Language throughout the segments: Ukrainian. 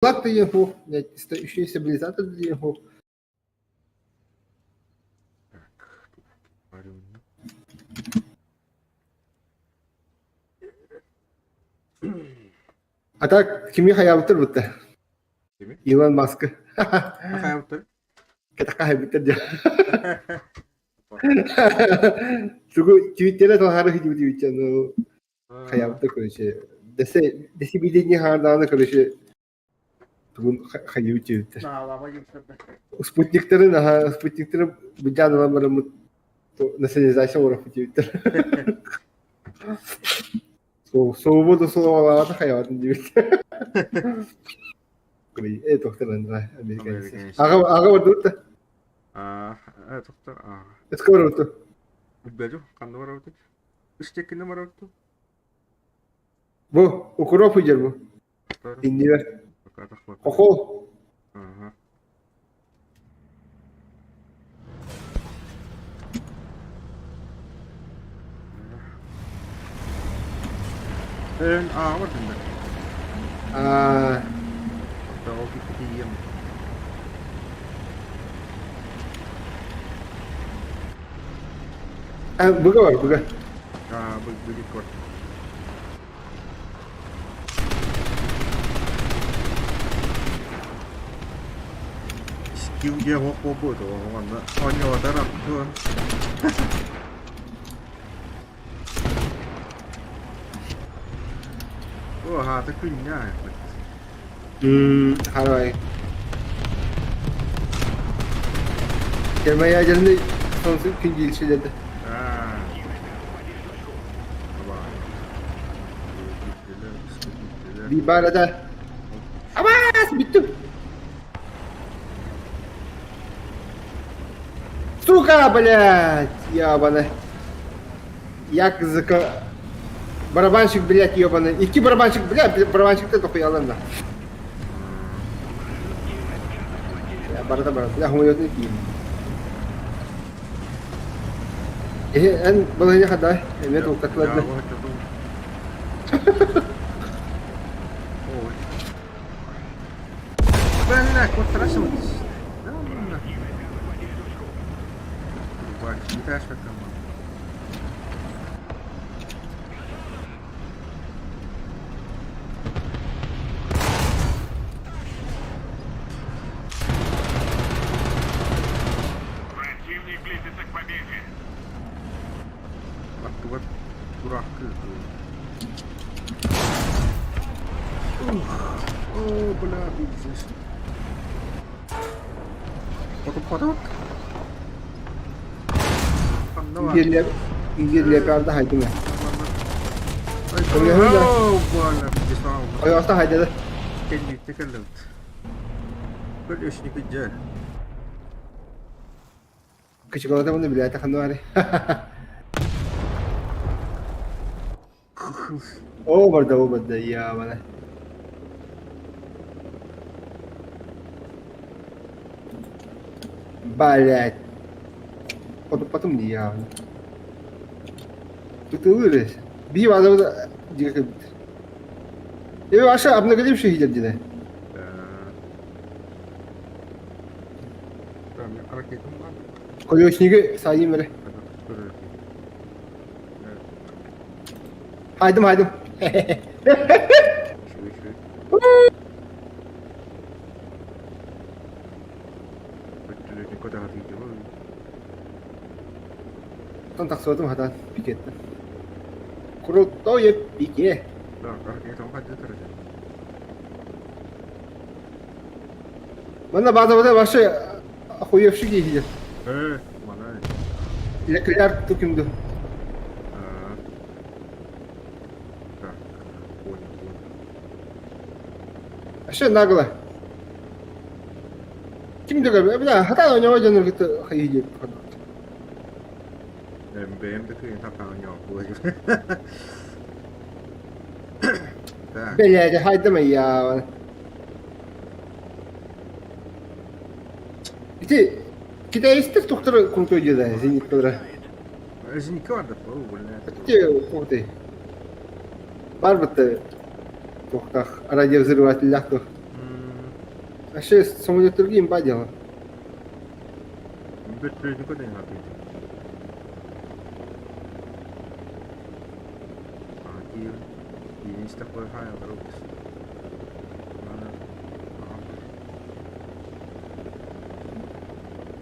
Лак деген ху, еще и стабилизатор деген ху. А так, кимге хаябыттыр бутта? Илон Маск. Хаябыттыр? Ката хаябыттыр да. Сугу твиттере толхары хиди твиттер, ну хаябыттыр короче. Десе бидени харданы короче. Тугун хаябыттыр. Налама гимсер. Спутниктерин быджаналарымы национализация орап твиттер. Соободу соловалата хаябытын твиттер. Доктор Андра, американец. Ага, вот тут. Доктор. Это вот тут. Бежу, кандай бар вот. Иштекине бар вот. Бу, укроп идер бу. Индивер. Хохол. Ага. Вот это. Ол кипием. Буга бар, буга. Будет кот. Скилге хоппобуду, он него дарабту. О, ты куняй. Haray. Gelmeye geldi sonsuz ikinci ilçelerde. Bir barada. Amas bittim. Сука, блядь, ебаный. Як барабанщик, блядь, ебаный. Iki барабанщик, блядь, барабанщик-то только я ладно. Barada. Ya humuyot ni kim. En balanya kada. Emet utaklar da. Ben ne kontrasyon. Bak, bir taş bakalım. Вот дурак. О, бля, видишь. Потом. İngilizce karda haydım ya. О, больно, писал. Oy hasta haydadı. Tekellim. Böyle işini güzel. Küçük olada bunu bile atakandı var. O burada ya bana. Блять. Потом я. Тут вырез. Bir adamı da diyor. Evet aşağı abone şey gidelim yine. Tamam, hareketim var. Koyuyor şimdi sayayım böyle. Haydım. Şöyle. Bekle, koca hadi gidiyor. Tam taksiyordum hatta piketten. Kurul doyup pike. Hareketim kaç derece? Bana bazı başka koyuyor şu gidiyor. Bana. İlekler tukimdu. Так, понял. Aşağı nagla. Kim diyor bir daha hatta oynamayı canım gitti hayır. Benim de kıyın tapağın yok bu gibi. Belki haydi mi ya? İşte kita istek doktor kontrolü da zenit kadar. Zenit var da bu ne? İşte korte. Var mı da doktor aracı взрыватель лягто. вообще самолет имба дело. Бөтөрөй никуда не надо идти. Киев. Есть такой хай, вдруг.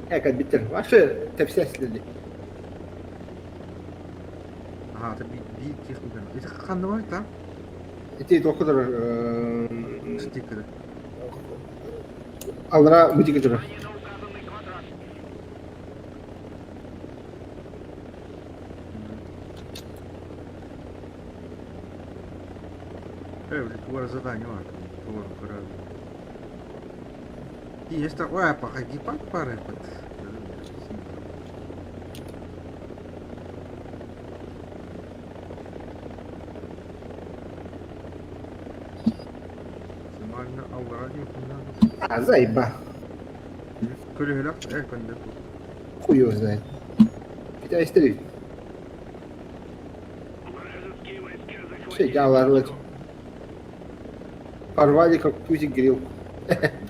Как биттер. Вообще тепсеслили. Ага, это бит техника. Это хандовай, да? Эти толкудыр Стикеры. алра бутики жүрі. Блин, твое задание, ладно. Твое корабль. Есть такое, походи под пары. Максимально ауради надо. А, заеба. Көрегелек, кондету. Хуй его знает. Хотя истерит. Все, я ворот. Порвали как тузик грил.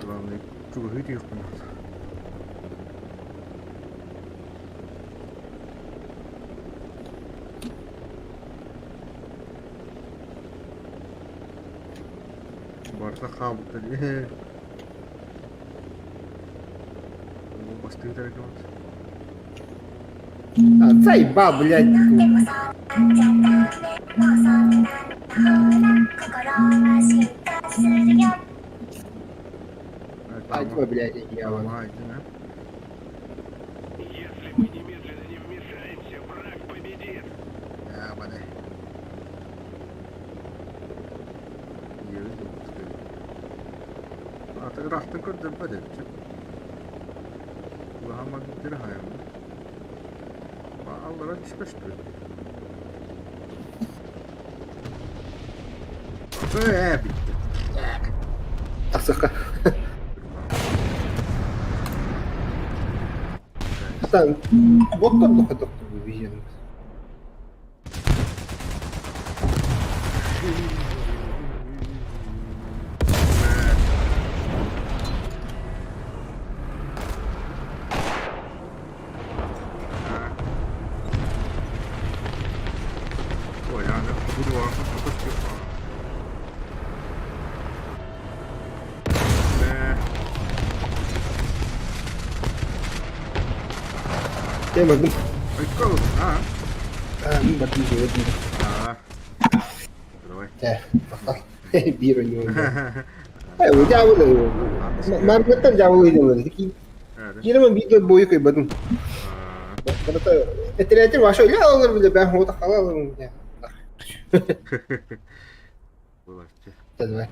Главное, чужие тишку надо. Барса хабыта ли. Басты дорогался. А, заеба, блядь. Ай, твой, блядь, я вон. Если мы немедленно не вмешаемся, враг победит. Rahtın kodda bade. Ulan gittir hayal. Allah'a düşmüştü. Böyle bitti. Асаха. Там доктор вывезен. Ой, я буду Я могу. Прикол. Ну, батон живет. Давай. Бира не умеет. Ай, вы дяволы. Марметтен дяволы идем. Такие. Гирман видео бою кай батон. Это реально ваша я алır bile ben orada kalalım ya. Bulaştı. Давай.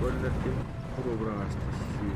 Quella che provaste, sì.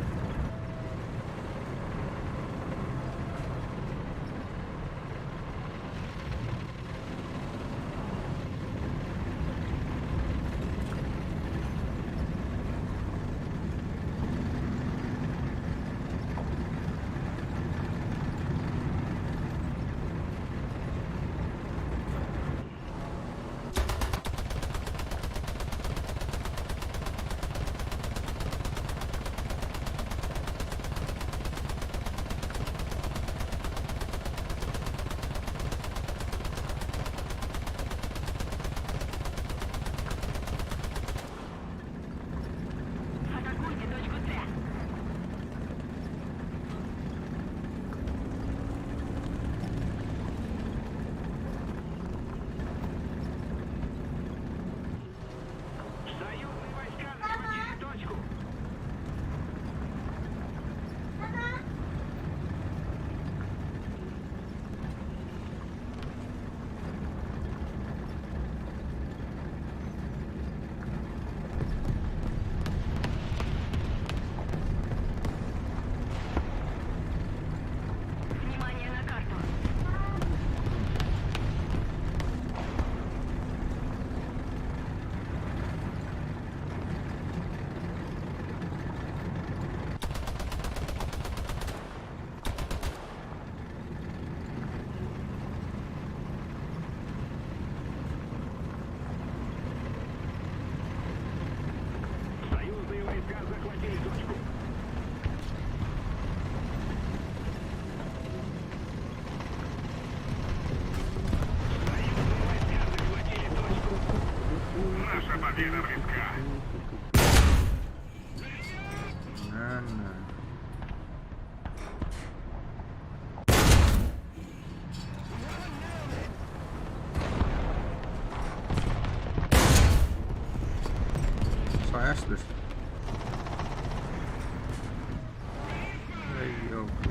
Победа близка. На. Saya слышу. Ай, ёлка.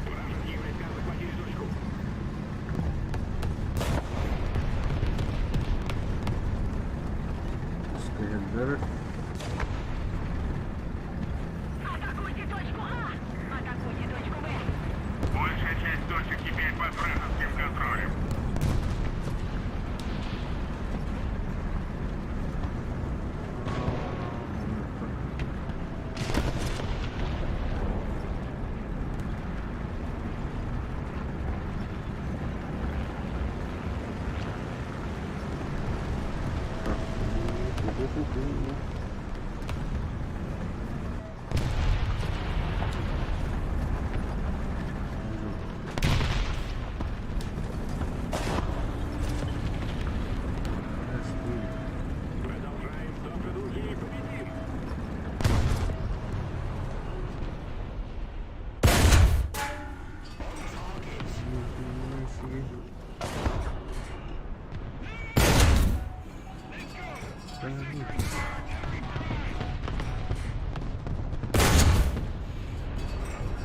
Вражеские войска захватили точку. Скайдер. Атакуйте точку А! Атакуйте точку Б! Большая часть точек теперь под вражеским контролем. Продолжаем в том же духе и победим.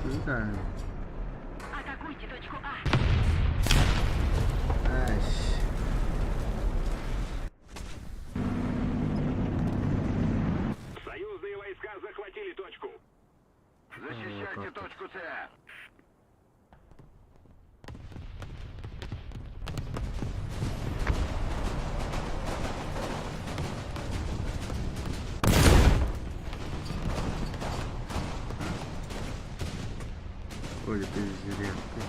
Слышно? Атакуйте точку А! Ай. Союзные войска захватили точку. Защищайте точку С. Ой, ты зеревка.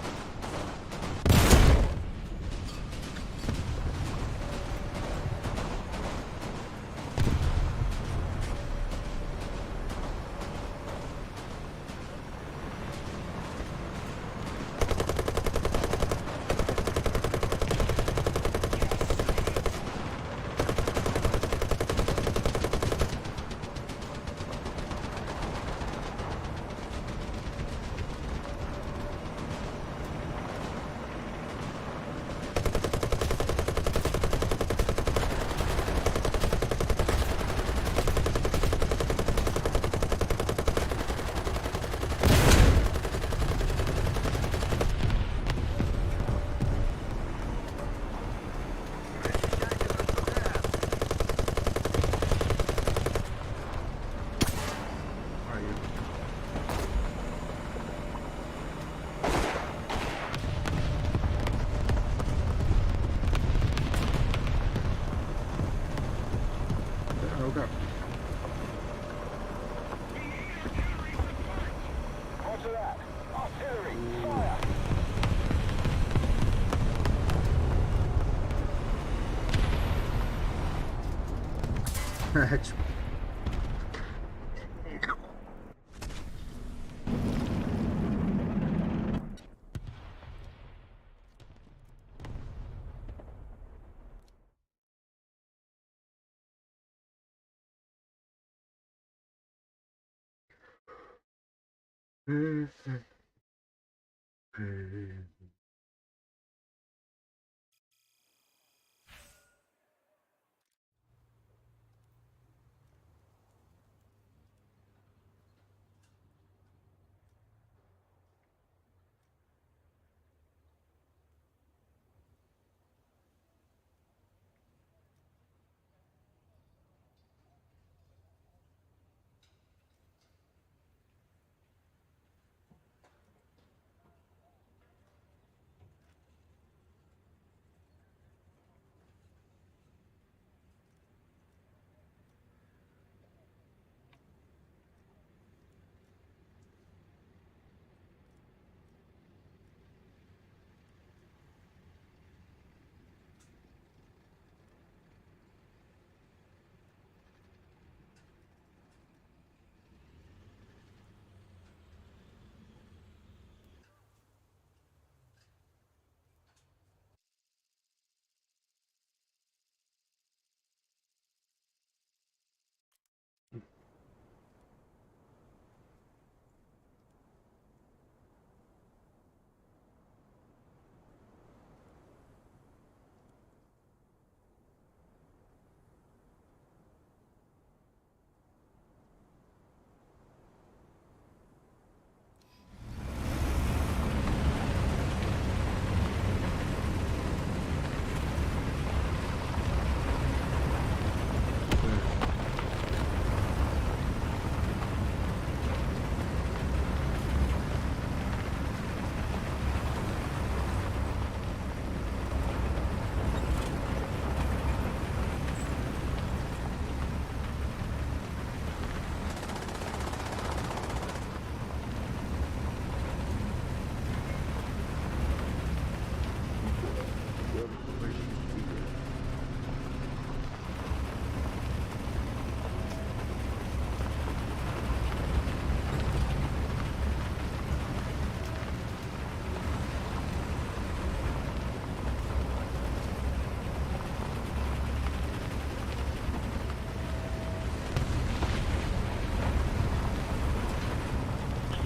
Ну-ка. Чё?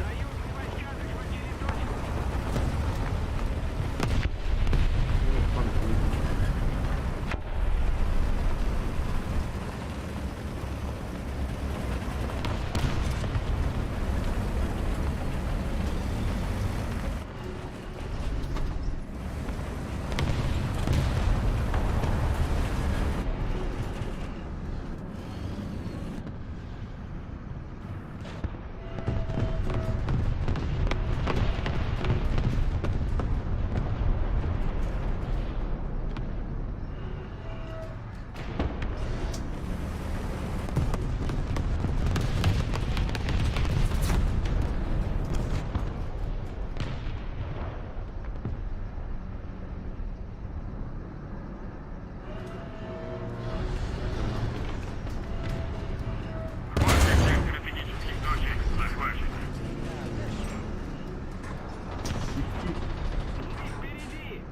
Союзные войска захватили точку. Большая часть стратегических точек захвачена. Мы впереди!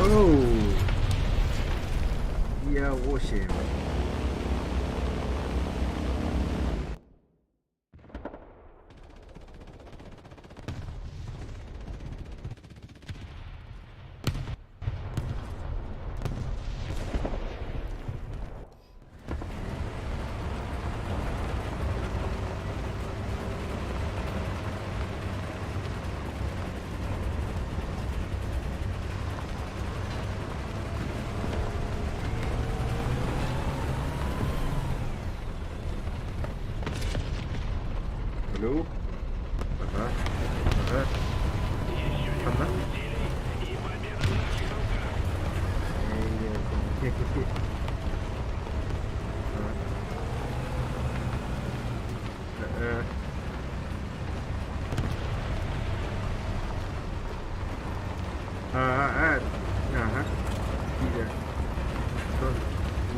Оу. Я 8. Evet. Evet. Aha. Iya. Terus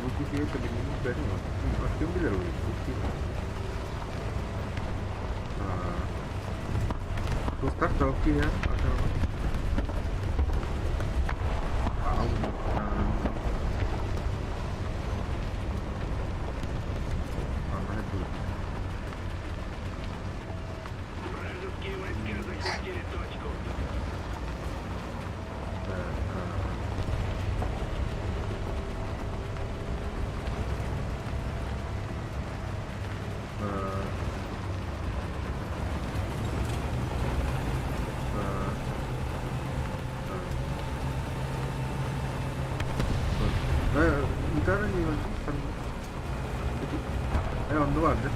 buku sih sebelum baru pasti bilang buku. Terus start oke ya atau Вражеские войска захватили точку. Gitarnya nih kan on the one deh.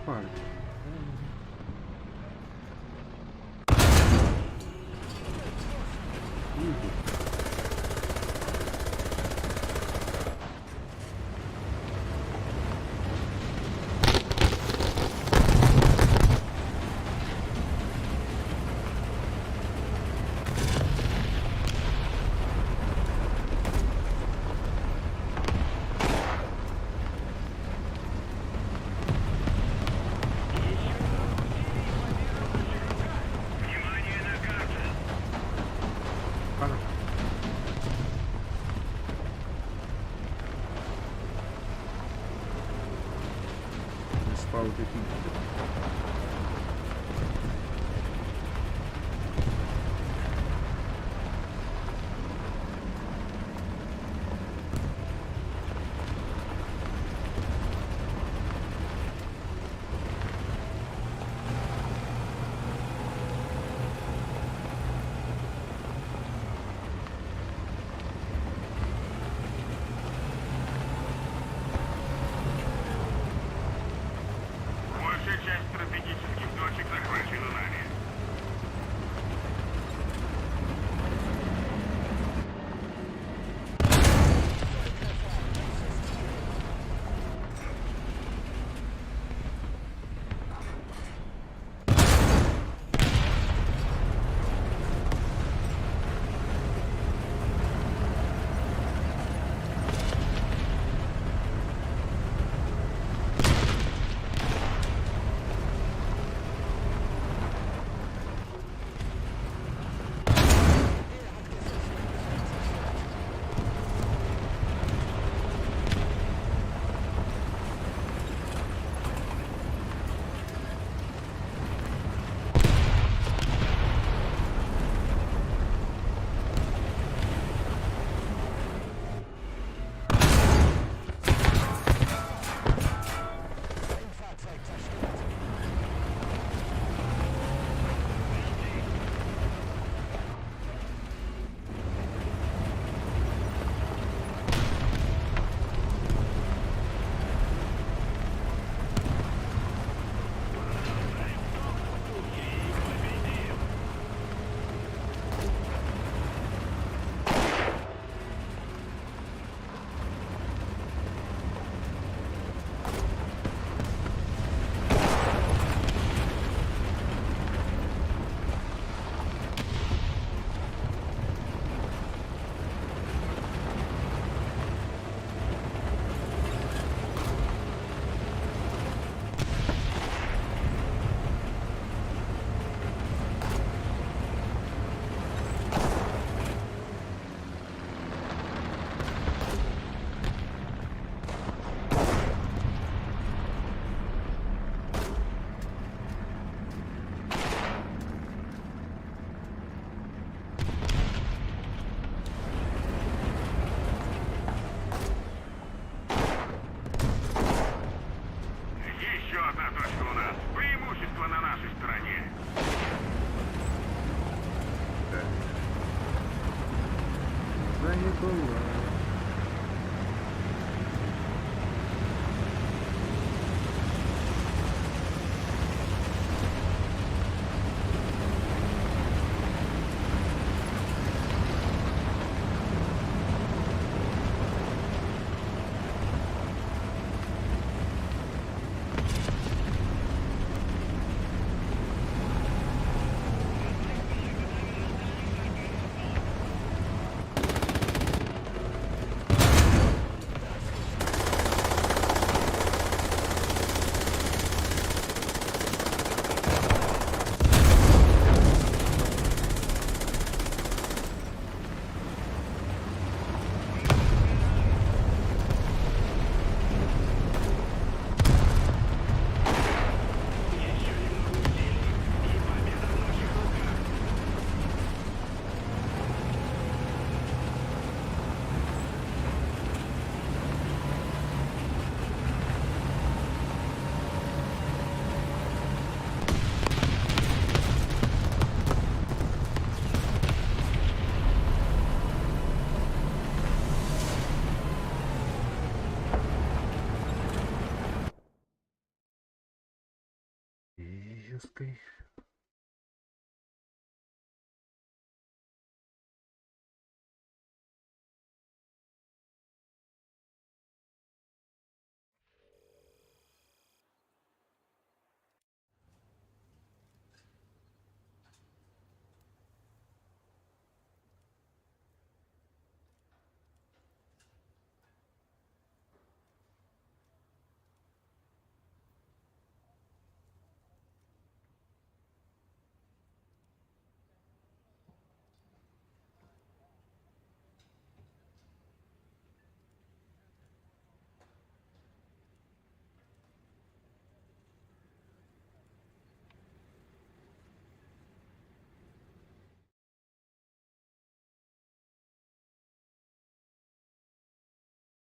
Fine. Spał technicznie. Большая часть стратегических Миколай. Єской.